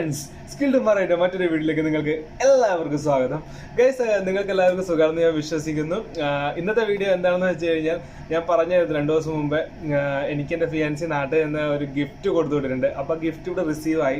Friends, skilled മറൈൻ്റെ മറ്റൊരു വീട്ടിലേക്ക് നിങ്ങൾക്ക് എല്ലാവർക്കും സ്വാഗതം. ഗൈസ്, നിങ്ങൾക്ക് എല്ലാവർക്കും സുഖമാണെന്ന് ഞാൻ വിശ്വസിക്കുന്നു. ഇന്നത്തെ വീഡിയോ എന്താണെന്ന് വെച്ച് കഴിഞ്ഞാൽ, ഞാൻ പറഞ്ഞായിരുന്നു 2 ദിവസം മുമ്പേ എനിക്ക് എൻ്റെ ഫിയാൻസി നാട്ടിൽ നിന്ന് ഒരു ഗിഫ്റ്റ് കൊടുത്തു വിട്ടിട്ടുണ്ട്. അപ്പോൾ ഗിഫ്റ്റ് ഇവിടെ റിസീവ് ആയി.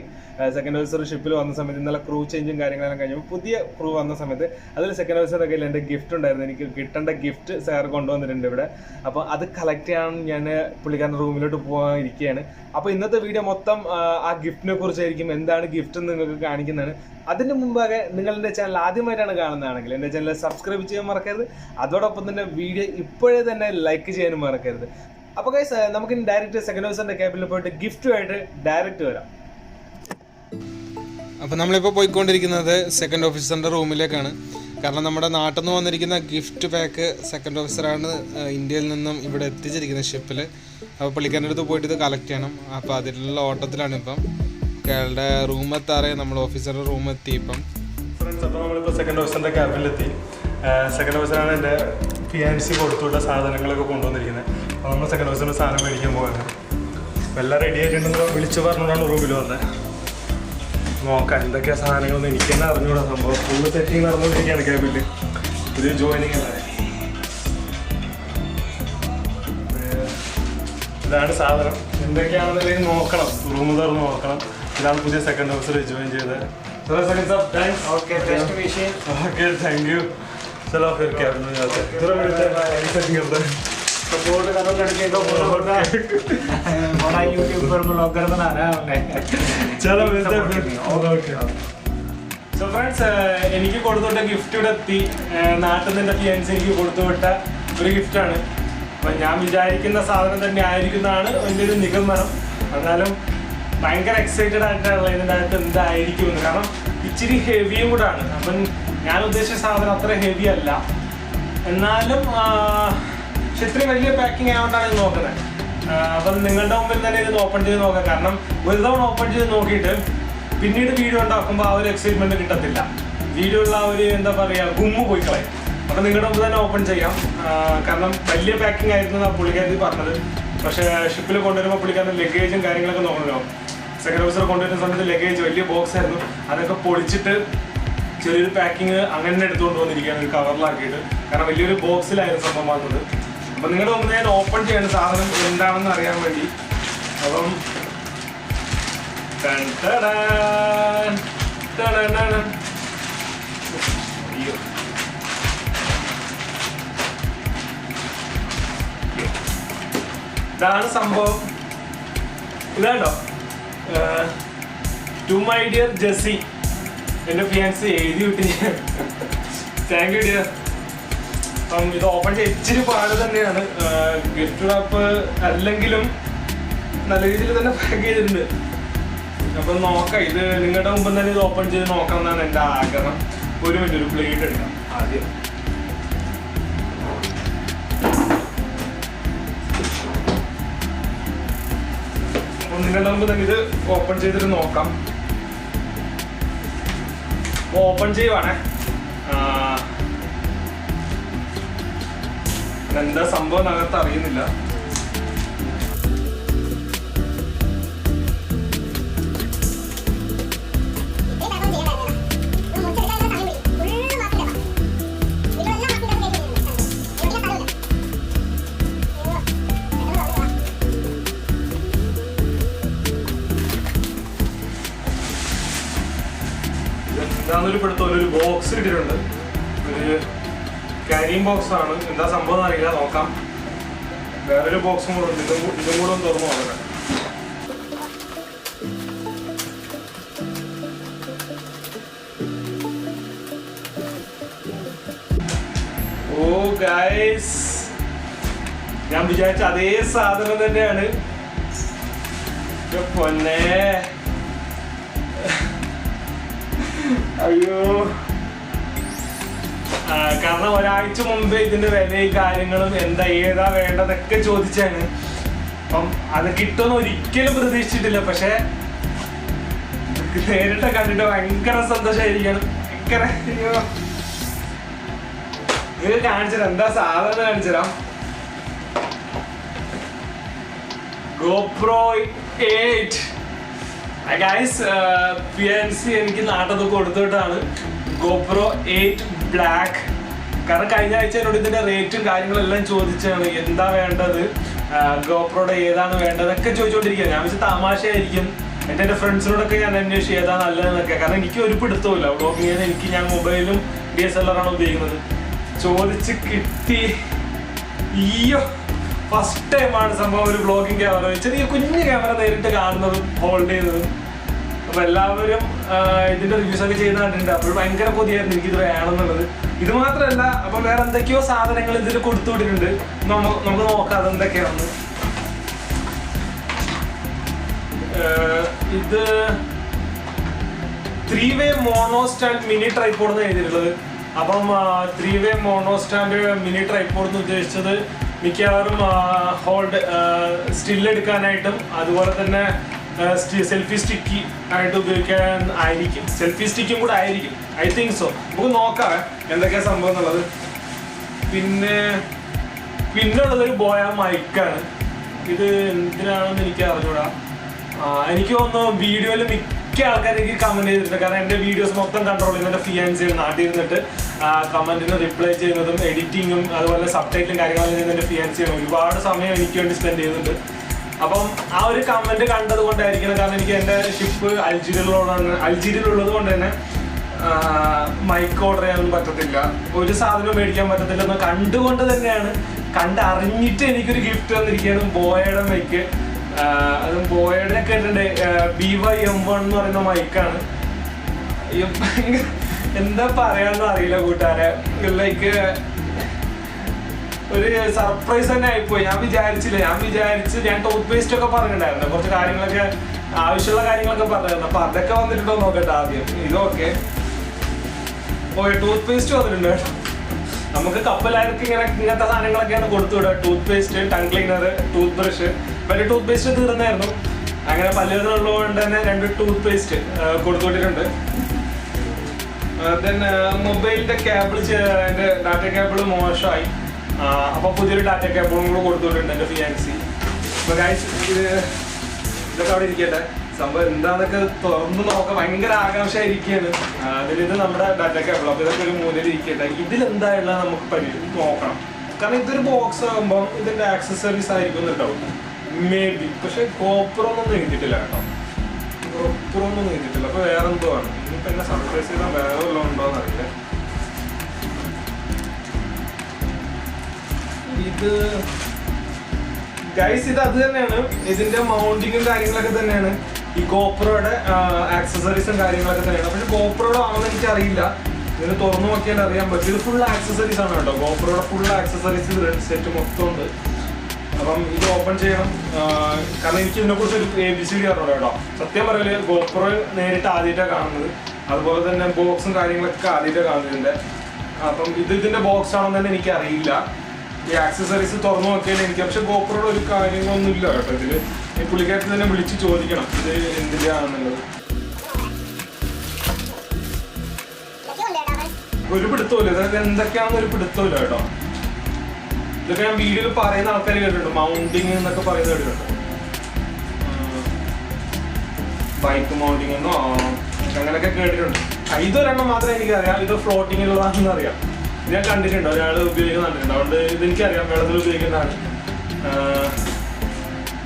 സെക്കൻഡ് ഓഫീസർ ഷിപ്പിൽ വന്ന സമയത്ത് ഇന്നലെ ക്രൂ ചേഞ്ചും കാര്യങ്ങളെല്ലാം കഴിഞ്ഞപ്പോൾ പുതിയ ക്രൂ വന്ന സമയത്ത് അതിൽ സെക്കൻഡ് ഓഫീസറിൻ്റെ കയ്യിൽ എൻ്റെ ഗിഫ്റ്റ് ഉണ്ടായിരുന്നു. എനിക്ക് കിട്ടേണ്ട ഗിഫ്റ്റ് സാർ കൊണ്ടുവന്നിട്ടുണ്ട് ഇവിടെ. അപ്പോൾ അത് കളക്ട് ചെയ്യാൻ ഞാൻ പുള്ളിക്കാരൻ്റെ റൂമിലോട്ട് പോകാൻ ഇരിക്കുകയാണ്. അപ്പോൾ ഇന്നത്തെ വീഡിയോ മൊത്തം ആ ഗിഫ്റ്റിനെ കുറിച്ചായിരിക്കും. എന്താണ് ഗിഫ്റ്റ് എന്ന് നിങ്ങൾക്ക് കാണിക്കുന്നതാണ്. അതിന് മുമ്പാകെ നിങ്ങൾ എൻ്റെ ചാനൽ ആദ്യമായിട്ടാണ് കാണുന്നതാണെങ്കിൽ എൻ്റെ ചാനൽ സബ്സ്ക്രൈബ് ചെയ്യാൻ മറക്കരുത്. അതോടൊപ്പം തന്നെ വീഡിയോ ഇപ്പോഴേ തന്നെ ലൈക്ക് ചെയ്യാനും മറക്കരുത്. അപ്പോൾ ഗൈസ്, നമുക്ക് ഡയറക്റ്റ് സെക്കൻഡ് ഓഫീസറിൻ്റെ ക്യാബിനിൽ പോയിട്ട് ഗിഫ്റ്റുമായിട്ട് ഡയറക്റ്റ് വരാം. അപ്പോൾ നമ്മളിപ്പോൾ പോയിക്കൊണ്ടിരിക്കുന്നത് സെക്കൻഡ് ഓഫീസറിൻ്റെ റൂമിലേക്കാണ്. കാരണം നമ്മുടെ നാട്ടിൽ നിന്ന് വന്നിരിക്കുന്ന ഗിഫ്റ്റ് പാക്ക് സെക്കൻഡ് ഓഫീസറാണ് ഇന്ത്യയിൽ നിന്നും ഇവിടെ എത്തിച്ചിരിക്കുന്നത് ഷിപ്പിൽ. അപ്പോൾ പുള്ളിക്കാരൻ്റെ അടുത്ത് പോയിട്ട് ഇത് കളക്ട് ചെയ്യണം. അപ്പോൾ അതിലുള്ള ഓട്ടത്തിലാണ് ഇപ്പം. അയാളുടെ റൂമെത്താറേ നമ്മൾ ഓഫീസറുടെ റൂമെത്തി ഇപ്പം. ഫ്രണ്ട്സ്, അപ്പോൾ നമ്മളിപ്പോൾ സെക്കൻഡ് ഓഫീസറിൻ്റെ ക്യാബിനിലെത്തി. സെക്കൻഡ് ഓഫീസറാണ് എൻ്റെ ഫിയാൻസി കൊടുത്തുവിട്ട സാധനങ്ങളൊക്കെ കൊണ്ടുവന്നിരിക്കുന്നത്. അപ്പോൾ നമ്മൾ സെക്കൻഡ് ഓഫീസറിൻ്റെ സാധനം മേടിക്കാൻ പോകുന്നത്. അപ്പോൾ എല്ലാം റെഡി ആയിട്ടുണ്ടെന്ന് വിളിച്ച് പറഞ്ഞുകൊണ്ടാണ് റൂമിൽ വന്നത്. നോക്കാം എന്തൊക്കെയാണ് സാധനങ്ങളൊന്നും എനിക്ക് തന്നെ അറിഞ്ഞുകൂടാ. സംഭവം ഫുള്ള് സെറ്റിങ് നടന്നുകൊണ്ടിരിക്കുകയാണ് ക്യാബിൽ. പുതിയ ജോയിനിങ് അല്ലേ. ഇതാണ് സാധനം. എന്തൊക്കെയാണെന്നുണ്ടെങ്കിൽ നോക്കണം, റൂം തുറന്ന് നോക്കണം. ഇതാണ് പുതിയ സെക്കൻഡ് ഓഫീസർ ജോയിൻ ചെയ്തത്. Okay, thank you. चलो फिर क्या थोड़ा मिलते हैं सेटिंग करते हैं. सपोर्ट करो लड़के को, बड़ा यूट्यूबर ब्लॉगर बना रहा है हमने. चलो मिलते हैं फिर. ओके. സോ ഫ്രണ്ട്സ്, എനിക്ക് കൊടുത്തുവിട്ട ഗിഫ്റ്റ് ഇവിടെ എത്തി. നാട്ടിൽ നിന്ന് എൻ്റെ ഫിയാൻസി എനിക്ക് കൊടുത്തുവിട്ട ഒരു ഗിഫ്റ്റാണ്. അപ്പം ഞാൻ വിചാരിക്കുന്ന സാധനം തന്നെ ആയിരിക്കുന്നതാണ് എൻ്റെ ഒരു നിഗമനം. എന്നാലും ഭയങ്കര എക്സൈറ്റഡ് ആയിട്ടാണ് ഇതിൻ്റെ അകത്ത് എന്തായിരിക്കുമെന്ന്. കാരണം ഇച്ചിരി ഹെവിയും കൂടാണ്. അപ്പം ഞാൻ ഉദ്ദേശിച്ച സാധനം അത്ര ഹെവി അല്ല, എന്നാലും പക്ഷെ ഇത്രയും വലിയ പാക്കിംഗ് ആയതുകൊണ്ടാണ് ഇത് നോക്കുന്നത്. അപ്പം നിങ്ങളുടെ മുമ്പിൽ തന്നെ ഇത് ഓപ്പൺ ചെയ്ത് നോക്കാം. കാരണം ഒരു തവണ ഓപ്പൺ ചെയ്ത് നോക്കിയിട്ട് പിന്നീട് വീഡിയോ ഉണ്ടാക്കുമ്പോൾ ആ ഒരു എക്സൈറ്റ്മെൻറ്റ് കിട്ടത്തില്ല. വീഡിയോ ഉള്ള ആ ഒരു എന്താ പറയുക ഗുമ്മ് പോയി കളയും. അപ്പം നിങ്ങളുടെ മുമ്പ് തന്നെ ഓപ്പൺ ചെയ്യാം. കാരണം വലിയ പാക്കിംഗ് ആയിരുന്നു ആ പുള്ളിക്കാരി പറഞ്ഞത്. പക്ഷേ ഷിപ്പിൽ കൊണ്ടുവരുമ്പോൾ പുള്ളിക്കാരൻ്റെ ലഗേജും കാര്യങ്ങളൊക്കെ നോക്കണമല്ലോ. സെക്കൻഡ് ഓഫീസർ കൊണ്ടുവരുന്ന സമയത്ത് ലഗേജ് വലിയ ബോക്സ് ആയിരുന്നു. അതൊക്കെ പൊളിച്ചിട്ട് ചെറിയൊരു പാക്കിങ് അങ്ങനെ എടുത്തുകൊണ്ട് വന്നിരിക്കുകയാണ്, ഒരു കവറിലാക്കിയിട്ട്. കാരണം വലിയൊരു ബോക്സിലായിരുന്നു സംഭവം വന്നത്. അപ്പം നിങ്ങളുടെ മുമ്പ് ഞാൻ ഓപ്പൺ ചെയ്യേണ്ട സാധനം എന്താണെന്ന് അറിയാൻ വേണ്ടി. അപ്പം അയ്യോ, ഇതാണ് സംഭവം. ഇതാണ്ടോ, ടു മൈ ഡിയർ ജെസ്സി, എൻ്റെ ഫിയാൻസി എഴുതി വിട്ട്. Thank you dear. അപ്പം ഇത് ഓപ്പൺ ചെയ്യാൻ ഇച്ചിരി പാട് തന്നെയാണ്. ഗിഫ്റ്റ് റാപ്പ് അല്ലെങ്കിലും നല്ല രീതിയിൽ തന്നെ പാക്ക് ചെയ്തിട്ടുണ്ട്. അപ്പം നോക്കാം, ഇത് നിങ്ങളുടെ മുമ്പ് തന്നെ ഇത് ഓപ്പൺ ചെയ്ത് നോക്കണം എന്നാണ് എൻ്റെ ആഗ്രഹം. ഒരു മിനിറ്റ്, ഒരു പ്ലേറ്റ് എടുക്കാം ആദ്യം. അപ്പം നിങ്ങളുടെ മുമ്പ് തന്നെ ഇത് ഓപ്പൺ ചെയ്തിട്ട് നോക്കാം. ഓപ്പൺ ചെയ്യുവാണേ. എന്താ സംഭവം അകത്ത് അറിയുന്നില്ല. എന്താന്നൊരു പിടുത്തം. ഒരു ബോക്സ് കിട്ടിയിട്ടുണ്ട്, ഒരു ക്യാരിങ് ബോക്സ് ആണ്. എന്താ സംഭവം എന്ന് അറിയില്ല, നോക്കാം. വേറൊരു ബോക്സും കൂടെ ഉണ്ട്. ഇതും കൂടെ ഒന്ന് തുറന്നു നോക്കട്ടെ. ഓ ഗൈസ്, ഞാൻ വിചാരിച്ച അതേ സാധനം തന്നെയാണ്. പൊന്നേ, അയ്യോ. കാരണം ഒരാഴ്ച മുമ്പേ ഇതിന്റെ വിലയും കാര്യങ്ങളും എന്താ ഏതാ വേണ്ടതൊക്കെ ചോദിച്ചാണ്. അപ്പം അത് കിട്ടുമെന്ന് ഒരിക്കലും പ്രതീക്ഷിച്ചിട്ടില്ല. പക്ഷെ നേരിട്ട് കണ്ടിട്ട് ഭയങ്കര സന്തോഷമായിരിക്കണം. ഭയങ്കര, അയ്യോ. നിങ്ങൾ കാണിച്ചുതരാം, എന്താ സാധനം കാണിച്ചുതരാം. GoPro 8 ഗൈസ് PNC എനിക്ക് നാട്ടത് കൊടുത്തിട്ടാണ് GoPro 8 Black. കാരണം കഴിഞ്ഞ ആഴ്ച എന്നോട് ഇതിന്റെ റേറ്റും കാര്യങ്ങളെല്ലാം ചോദിച്ചാണ് എന്താ വേണ്ടത്, GoProയുടെ ഏതാണ് വേണ്ടതൊക്കെ ചോദിച്ചുകൊണ്ടിരിക്കുക. ഞാൻ വെച്ചാൽ തമാശയായിരിക്കും. എൻ്റെ ഫ്രണ്ട്സിനോടൊക്കെ ഞാൻ അന്വേഷിച്ച് ഏതാ നല്ലതെന്നൊക്കെ. കാരണം എനിക്ക് ഒരു പിടുത്തമില്ല വ്ളോഗിങ് ചെയ്യാൻ. എനിക്ക് ഞാൻ മൊബൈലും DSLR ആണ് ഉപയോഗിക്കുന്നത്. ചോദിച്ച് കിട്ടി. ഈയോ ഫസ്റ്റ് ടൈമാണ് സംഭവം ഒരു വ്ളോഗിങ് ക്യാമറ, ചെറിയ കുഞ്ഞു ക്യാമറ നേരിട്ട് കാണുന്നതും ഹോൾഡ് ചെയ്യുന്നതും. അപ്പൊ എല്ലാവരും ഇതിന്റെ റിവ്യൂസ് ഒക്കെ ചെയ്ത് കണ്ടിട്ടുണ്ട്. അപ്പോൾ ഭയങ്കര കൊതിയായിരുന്നു എനിക്കിത് വേണമെന്നുള്ളത്. ഇത് മാത്രമല്ല, അപ്പൊ വേറെ എന്തൊക്കെയോ സാധനങ്ങൾ ഇതിൽ കൊടുത്തുവിട്ടിട്ടുണ്ട്. നമുക്ക് നോക്കാം അതെന്തൊക്കെയാണെന്ന്. ഇത് 3-way mono stand mini tripod എന്ന് എഴുതിയിട്ടുള്ളത്. അപ്പം 3-way mono stand mini tripod എന്ന് ഉദ്ദേശിച്ചത് മിക്കവാറും ഹോൾഡ് സ്റ്റിൽ എടുക്കാനായിട്ടും അതുപോലെ തന്നെ സെൽഫി സ്റ്റിക്ക് ആയിട്ട് ഉപയോഗിക്കാൻ ആയിരിക്കും. സെൽഫി സ്റ്റിക്കും കൂടെ ആയിരിക്കും, ഐ തിങ്ക് സോ. നമുക്ക് നോക്കാം എന്തൊക്കെയാ സംഭവം എന്നുള്ളത്. പിന്നെ ഉള്ളതൊരു ബോയ മൈക്കാണ്. ഇത് എന്തിനാണെന്ന് എനിക്ക് അറിഞ്ഞൂടാ. എനിക്ക് തോന്നുന്നു വീഡിയോയിൽ മിക്ക ആൾക്കാർ എനിക്ക് കമന്റ് ചെയ്തിട്ടുണ്ട്. കാരണം എൻ്റെ വീഡിയോസ് മൊത്തം കൺട്രോൾ ചെയ്യുന്നത് എൻ്റെ ഫിയാൻസി നാട്ടിൽ ഇരുന്നിട്ട് കമന്റിന് റിപ്ലൈ ചെയ്യുന്നതും എഡിറ്റിങ്ങും അതുപോലെ സബ്ടൈറ്റിലും കാര്യങ്ങളും ചെയ്യുന്നത് എൻ്റെ ഫിയാൻസിയാണ്. ഒരുപാട് സമയം എനിക്ക് വേണ്ടി സ്പെൻഡ് ചെയ്യുന്നുണ്ട്. അപ്പം ആ ഒരു കമന്റ് കണ്ടത് കൊണ്ടായിരിക്കണം. കാരണം എനിക്ക് എൻ്റെ ഷിപ്പ് അൾജീരിയയിലുള്ളത് കൊണ്ട് തന്നെ മൈക്ക് ഓർഡർ ചെയ്യാനൊന്നും പറ്റത്തില്ല, ഒരു സാധനവും മേടിക്കാൻ പറ്റത്തില്ല എന്ന് കണ്ടുകൊണ്ട് തന്നെയാണ്, കണ്ടറിഞ്ഞിട്ട് എനിക്കൊരു ഗിഫ്റ്റ് വന്നിരിക്കുകയാണ് ബോയയുടെ മൈക്ക്. അതും ബോയയുടെ ഒക്കെ ഉണ്ട് BY-M1 എന്ന് പറയുന്ന മൈക്കാണ്. എന്താ പറയാന്ന് അറിയില്ല കൂട്ടുകാരെ. ലൈക്ക് ഒരു സർപ്രൈസ് തന്നെ ആയിപ്പോയി. ഞാൻ വിചാരിച്ചില്ല. ഞാൻ ടൂത്ത് പേസ്റ്റ് ഒക്കെ പറഞ്ഞിട്ടുണ്ടായിരുന്നു, കുറച്ച് കാര്യങ്ങളൊക്കെ ആവശ്യമുള്ള കാര്യങ്ങളൊക്കെ പറഞ്ഞിരുന്നു. അപ്പൊ അതൊക്കെ വന്നിട്ടുണ്ടോ നോക്കട്ടെ ആദ്യം. ഇതൊക്കെ ടൂത്ത് പേസ്റ്റ് വന്നിട്ടുണ്ട് കേട്ടോ. നമുക്ക് കപ്പലാർക്ക് ഇങ്ങനത്തെ സാധനങ്ങളൊക്കെയാണ് കൊടുത്തുവിടുക. Toothpaste, tongue cleaner, toothbrush. വലിയ ടൂത്ത് പേസ്റ്റ് തീർന്നായിരുന്നു. അങ്ങനെ പല്ലുകളുള്ളതുകൊണ്ട് തന്നെ 2 ടൂത്ത് പേസ്റ്റ് കൊടുത്തുവിട്ടിട്ടുണ്ട്. ദെൻ മൊബൈലിന്റെ കേബിൾ, എൻ്റെ ഡാറ്റ കേബിൾ മോശമായി. അപ്പൊ പുതിയൊരു ഡാറ്റ കേബിളും കൂടെ കൊടുത്തുവിട്ടിട്ടുണ്ട് എൻ്റെ ഫിയാൻസി. അപ്പൊ ഗൈസ് ഇതൊക്കെ അവിടെ ഇരിക്കട്ടെ. സംഭവം എന്താന്നൊക്കെ തുറന്ന് നോക്കാൻ ഭയങ്കര ആകാംക്ഷയായിരിക്കുകയാണ്. അതിലിത് നമ്മുടെ ഡാറ്റ കേബിൾ. അപ്പൊ ഇതൊക്കെ ഒരു മൂലയിൽ ഇരിക്കട്ടെ. ഇതിലെന്തായുള്ള നമുക്ക് നോക്കണം. കാരണം ഇതൊരു ബോക്സ് ആകുമ്പോൾ ഇതിന്റെ ആക്സസറീസ് ആയിരിക്കും കേട്ടോ, മേ ബി. പക്ഷെ GoPro ഒന്നും എഴുതിയിട്ടില്ല കേട്ടോ. GoPro ഒന്നും എഴുതിയിട്ടില്ല. അപ്പൊ വേറെ എന്തോ ആണ്. ഇനിയിപ്പോ എന്നെ സർപ്രൈസ് ചെയ്താൽ വേറെ വല്ലതും ഉണ്ടോന്ന് അറിയില്ല. ഇത് ഗൈസ് ഇത് അത് തന്നെയാണ്. ഇതിന്റെ മൗണ്ടിങ്ങും കാര്യങ്ങളൊക്കെ തന്നെയാണ്. ഈ GoProയുടെ ആക്സസറീസും കാര്യങ്ങളൊക്കെ തന്നെയാണ്. പക്ഷെ GoProയുടെ ആണെന്ന് എനിക്ക് അറിയില്ല. ഇതിന് തുറന്നു നോക്കിയാൽ അറിയാൻ പറ്റും. ഇത് ഫുൾ ആക്സസറീസ് ആണ് കേട്ടോ. GoProയുടെ ഫുൾ ആക്സസറീസ് സെറ്റ് മൊത്തം ഉണ്ട്. അപ്പം ഇത് ഓപ്പൺ ചെയ്യണം. കാരണം എനിക്ക് ഇതിനെക്കുറിച്ച് ഒരു ABCD അറിഞ്ഞൂടാ കേട്ടോ. സത്യം പറയല് GoPro നേരിട്ട് ആദ്യമായിട്ടാണ് കാണുന്നത്. അതുപോലെ തന്നെ ബോക്സും കാര്യങ്ങളൊക്കെ ആദ്യമായിട്ടാണ് കാണുന്നതിൻ്റെ. അപ്പം ഇതിന്റെ ബോക്സ് ആണെന്ന് തന്നെ എനിക്ക് അറിയില്ല. ഈ ആക്സസറീസ് തുറന്നു നോക്കിയാൽ എനിക്ക്. പക്ഷെ GoProയുടെ ഒരു കാര്യങ്ങളൊന്നും ഇല്ല കേട്ടോ ഇതില്. ഈ പുള്ളിക്കാരത്തിൽ തന്നെ വിളിച്ച് ചോദിക്കണം ഇത് എന്തിനാണെന്നുള്ളത്. ഒരു പിടുത്തമില്ല. ഇതൊക്കെ എന്തൊക്കെയാണെന്ന് ഒരു പിടുത്തമില്ല കേട്ടോ. ഇതൊക്കെ ഞാൻ വീഡിയോയിൽ പറയുന്ന ആൾക്കാർ കേട്ടിട്ടുണ്ട്. മൗണ്ടിങ് എന്നൊക്കെ പറയുന്ന കേട്ടിട്ടുണ്ട്. ബൈക്ക് മൗണ്ടിങ് എന്നോ അങ്ങനെയൊക്കെ കേട്ടിട്ടുണ്ട്. ഇതൊരെണ്ണം മാത്രമേ എനിക്കറിയാം. ഇത് ഫ്ലോട്ടിങ്ങിലുള്ളതാണെന്ന് അറിയാം. ഞാൻ കണ്ടിട്ടുണ്ട്, ഒരാൾ ഉപയോഗിക്കുന്നുണ്ട്. അതുകൊണ്ട് ഇതെനിക്കറിയാം വെള്ളത്തിൽ ഉപയോഗിക്കുന്നതാണ്.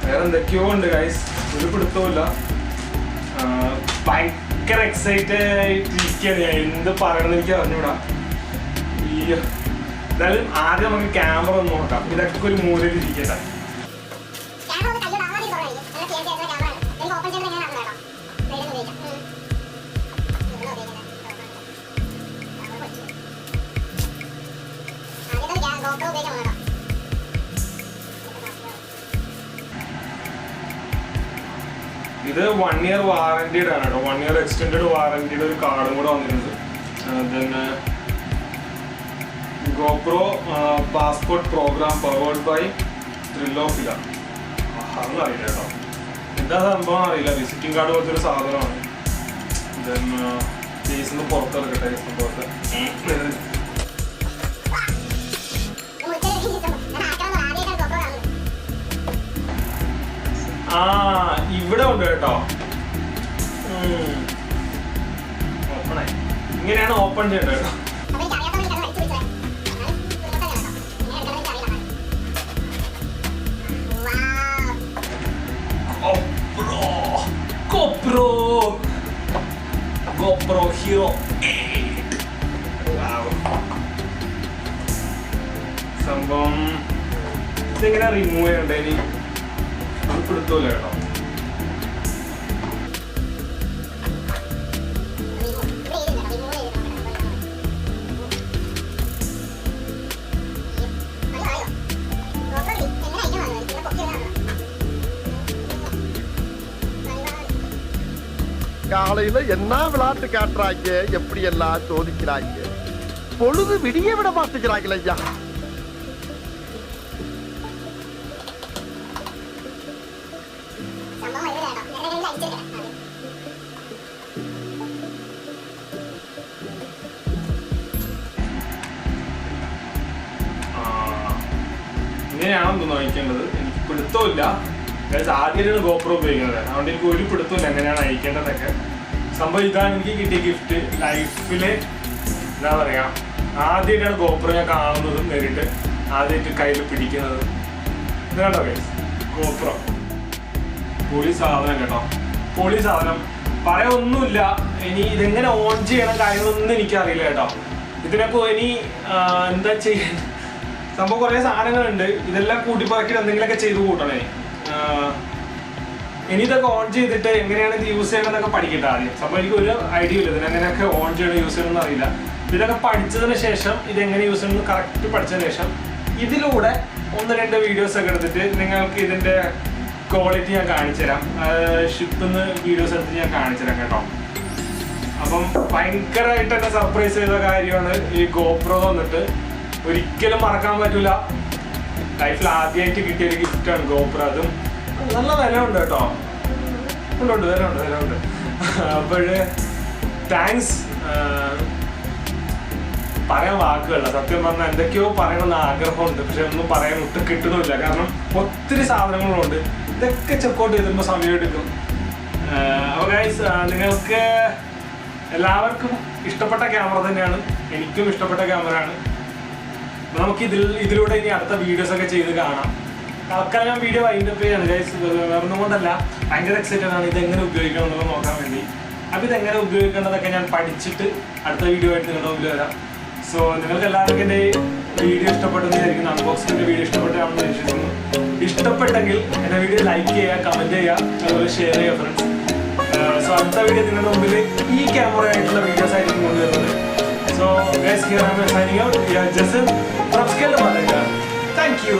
വേറെ എന്തൊക്കെയോ ഉണ്ട് ഗൈസ്, ഒരു പിടുത്തവുമില്ല. ഭയങ്കര എക്സൈറ്റഡ് ആയിട്ടിരിക്കുകയാണ് ഞാൻ. എന്ത് പറയണമെന്ന് എനിക്ക് അറിഞ്ഞൂടാ. എന്തായാലും ആദ്യം നമുക്ക് ക്യാമറ ഒന്ന് നോക്കാം. ഇതൊക്കെ ഒരു മൂലയിൽ ഇരിക്കട്ടെ. ഇത് 1 year വാറന്റിയുടെ ആണ് കേട്ടോ. 1 year എക്സ്റ്റൻഡഡ് വാറന്റിയുടെ ഒരു കാർഡും കൂടെ വന്നിട്ടുണ്ട്. പിന്നെ GoPro passport programme powered by Thrillophilia. അതൊന്നും അറിയില്ല കേട്ടോ. എന്താ സംഭവം അറിയില്ല. വിസിറ്റിംഗ് കാർഡ് പോലത്തെ ഒരു സാധനമാണ്. ദെൻ കേസിന്ന് പുറത്തിറക്കട്ടെ. കേസിന് പുറത്ത് ഇവിടെ ഉണ്ട് കേട്ടോ. ഇങ്ങനെയാണ് ഓപ്പൺ ചെയ്യേണ്ടത് കേട്ടോ. GoPro Hero 8. Wow. സംഭവം ഇതെങ്ങനെ റിമൂവ് ചെയ്യണ്ടേ ഇനി അത് പിടുത്തൂല കേട്ടോ. காலையில என்ன விளையாட்டு காட்டுறாங்க, எப்படி எல்லாம் சோதிக்கிறாங்க, பொழுது விடிய விட மாட்டேங்கிறாங்களே ஐயா. ഇങ്ങനെയാണെന്ന് നോക്കേണ്ടത്. എനിക്ക് പിടുത്തമില്ല. ആദ്യമായിട്ടാണ് GoPro ഉപയോഗിക്കുന്നത്, അതുകൊണ്ട് എനിക്ക് ഒരു പിടുത്തമില്ല എങ്ങനെയാണ് അയക്കേണ്ടതൊക്കെ. സംഭവം ഇതാണ് എനിക്ക് കിട്ടിയ ഗിഫ്റ്റ്. ലൈഫില് എന്താ പറയാ, ആദ്യമായിട്ടാണ് GoPro ഞാൻ കാണുന്നതും നേരിട്ട് ആദ്യമായിട്ട് കയ്യിൽ പിടിക്കുന്നതും. ഇത് കേട്ടോ GoPro പൊളി സാധനം കേട്ടോ, പൊളി സാധനം. പറയാനൊന്നുമില്ല. ഇനി ഇതെങ്ങനെ ഓൺ ചെയ്യണം കാര്യങ്ങളൊന്നും എനിക്കറിയില്ല കേട്ടോ. ഇതിനൊക്കെ ഇനി എന്താ ചെയ്യാൻ, സംഭവം കുറേ സാധനങ്ങളുണ്ട്. ഇതെല്ലാം കൂട്ടിപ്പറക്കിട്ട് എന്തെങ്കിലുമൊക്കെ ചെയ്ത് കൂട്ടണേ. ഇനി ഇതൊക്കെ ഓൺ ചെയ്തിട്ട് എങ്ങനെയാണ് ഇത് യൂസ് ചെയ്യണമെന്നൊക്കെ പഠിക്കട്ടെ ആദ്യം. സംഭവം എനിക്ക് ഒരു ഐഡിയ ഇല്ല ഇതിനെങ്ങനെയൊക്കെ ഓൺ ചെയ്യണം യൂസ് ചെയ്യണമെന്ന് അറിയില്ല. ഇതൊക്കെ പഠിച്ചതിന് ശേഷം ഇതെങ്ങനെ യൂസ് ചെയ്യണമെന്ന് കറക്റ്റ് പഠിച്ചതിന് ശേഷം ഇതിലൂടെ 1-2 വീഡിയോസ് ഒക്കെ എടുത്തിട്ട് നിങ്ങൾക്ക് ഇതിൻ്റെ ക്വാളിറ്റി ഞാൻ കാണിച്ചു തരാം. ഷിപ്പിൽ നിന്ന് വീഡിയോസ് എടുത്തിട്ട് ഞാൻ കാണിച്ചു തരാം കേട്ടോ. അപ്പം ഭയങ്കരമായിട്ട് എന്നെ സർപ്രൈസ് ചെയ്ത കാര്യമാണ് ഈ GoPro വന്നിട്ട്. ഒരിക്കലും മറക്കാൻ പറ്റൂല. ലൈഫിൽ ആദ്യമായിട്ട് കിട്ടിയൊരു ഗിഫ്റ്റാണ് GoPro. അതും നല്ല വില ഉണ്ട് കേട്ടോ. ഉണ്ട് വില ഉണ്ട്. അപ്പോൾ താങ്ക്സ്. പറയാൻ വാക്കുകളില്ല. സത്യം പറഞ്ഞാൽ എന്തൊക്കെയോ പറയണമെന്ന് ആഗ്രഹമുണ്ട്, പക്ഷെ ഒന്നും പറയാൻ ഒട്ടും കിട്ടുന്നില്ല. കാരണം ഒത്തിരി സാധനങ്ങളുണ്ട്. ഇതൊക്കെ ചെക്കൗട്ട് ചെയ്തിരുമ്പോൾ സമയം എടുക്കും. അപ്പോൾ ഗൈസ്, നിങ്ങൾക്ക് എല്ലാവർക്കും ഇഷ്ടപ്പെട്ട ക്യാമറ തന്നെയാണ്, എനിക്കും ഇഷ്ടപ്പെട്ട ക്യാമറയാണ്. നമുക്ക് ഇതിലൂടെ ഇനി അടുത്ത വീഡിയോസ് ഒക്കെ ചെയ്ത് കാണാം. തൽക്കാലം ഞാൻ വീഡിയോ വൈൻഡപ്പ് ചെയ്യാണ് ഗൈസ്. വേറൊന്നും കൊണ്ടല്ല, ഭയങ്കര എക്സൈറ്റഡ് ആണ് ഇതെങ്ങനെ ഉപയോഗിക്കണം എന്നുള്ളത് നോക്കാൻ വേണ്ടി. അപ്പോൾ ഇതെങ്ങനെ ഉപയോഗിക്കേണ്ടതൊക്കെ ഞാൻ പഠിച്ചിട്ട് അടുത്ത വീഡിയോ ആയിട്ട് നിങ്ങളുടെ മുമ്പിൽ വരാം. സോ നിങ്ങൾക്ക് എല്ലാവർക്കും എൻ്റെ വീഡിയോ ഇഷ്ടപ്പെട്ടെന്ന് വിചാരിക്കുന്നു. അൺബോക്സിങ്ങിൻ്റെ വീഡിയോ ഇഷ്ടപ്പെട്ടാണെന്ന് വിശ്വസിക്കുന്നു. ഇഷ്ടപ്പെട്ടെങ്കിൽ എൻ്റെ വീഡിയോ ലൈക്ക് ചെയ്യുക, കമൻറ്റ് ചെയ്യുക, അതുപോലെ ഷെയർ ചെയ്യുക ഫ്രണ്ട്സ്. സോ അടുത്ത വീഡിയോ നിങ്ങളുടെ മുമ്പിൽ ഈ ക്യാമറ ആയിട്ടുള്ള വീഡിയോസ് ആയിരിക്കും കൊണ്ടുവരുന്നത്. So guys, here I am signing out. We are Jason from Scale Malaga. Thank you.